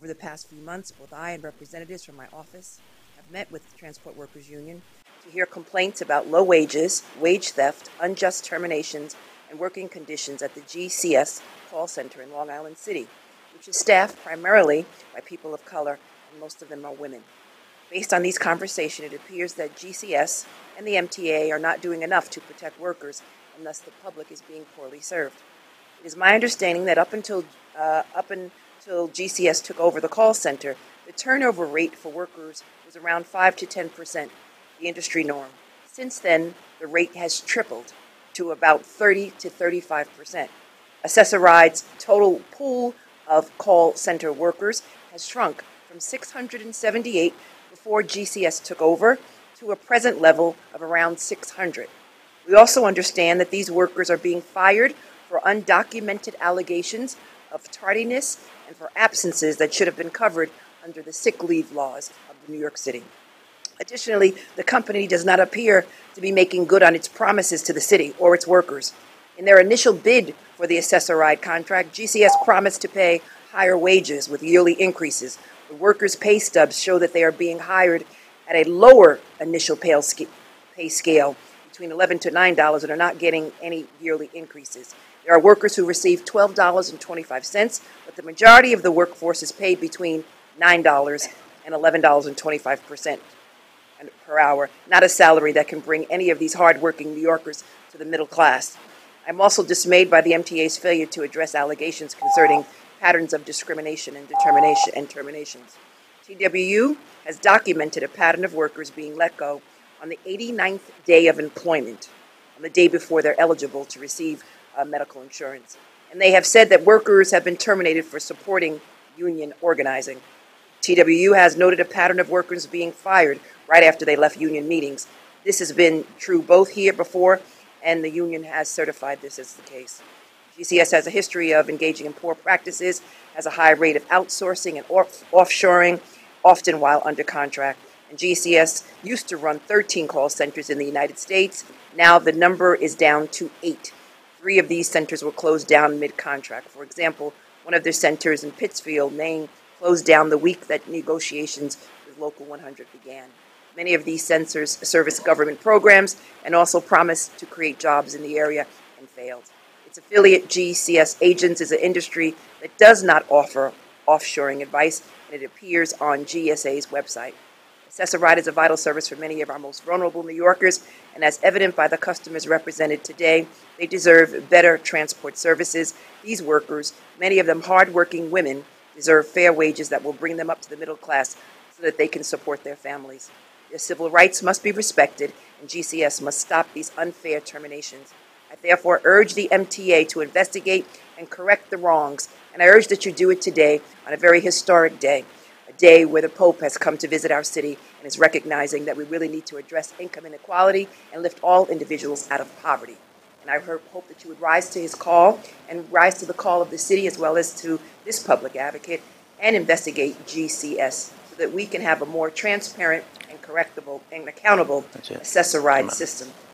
Over the past few months, both I and representatives from my office have met with the Transport Workers Union to hear complaints about low wages, wage theft, unjust terminations, and working conditions at the GCS call center in Long Island City, which is staffed primarily by people of color, and most of them are women. Based on these conversations, it appears that GCS and the MTA are not doing enough to protect workers, and thus the public is being poorly served. It is my understanding that up until GCS took over the call center, the turnover rate for workers was around 5 to 10%, the industry norm. Since then, the rate has tripled to about 30 to 35%. Accessoride's total pool of call center workers has shrunk from 678 before GCS took over to a present level of around 600. We also understand that these workers are being fired for undocumented allegations of tardiness and for absences that should have been covered under the sick leave laws of New York City. Additionally, the company does not appear to be making good on its promises to the city or its workers. In their initial bid for the Accessoride contract, GCS promised to pay higher wages with yearly increases. The workers' pay stubs show that they are being hired at a lower initial pay scale, between $11 to $9, and are not getting any yearly increases. There are workers who receive $12.25, but the majority of the workforce is paid between $9 and $11.25 per hour, not a salary that can bring any of these hardworking New Yorkers to the middle class. I'm also dismayed by the MTA's failure to address allegations concerning patterns of discrimination and terminations. TWU has documented a pattern of workers being let go on the 89th day of employment, on the day before they're eligible to receive medical insurance. And they have said that workers have been terminated for supporting union organizing. TWU has noted a pattern of workers being fired right after they left union meetings. This has been true both here before, and the union has certified this as the case. GCS has a history of engaging in poor practices, has a high rate of outsourcing and offshoring, often while under contract. And GCS used to run 13 call centers in the United States. Now the number is down to 8. 3 of these centers were closed down mid-contract. For example, one of their centers in Pittsfield, Maine, closed down the week that negotiations with Local 100 began. Many of these centers service government programs and also promised to create jobs in the area and failed. Its affiliate GCS Agents is an industry that does not offer offshoring advice, and it appears on GSA's website. Accessoride is a vital service for many of our most vulnerable New Yorkers, and as evident by the customers represented today, they deserve better transport services. These workers, many of them hardworking women, deserve fair wages that will bring them up to the middle class so that they can support their families. Their civil rights must be respected, and GCS must stop these unfair terminations. I therefore urge the MTA to investigate and correct the wrongs, and I urge that you do it today on a very historic day, a day where the Pope has come to visit our city and is recognizing that we really need to address income inequality and lift all individuals out of poverty. And I hope that you would rise to his call and rise to the call of the city as well as to this public advocate and investigate GCS so that we can have a more transparent and correctable and accountable Accessoride system.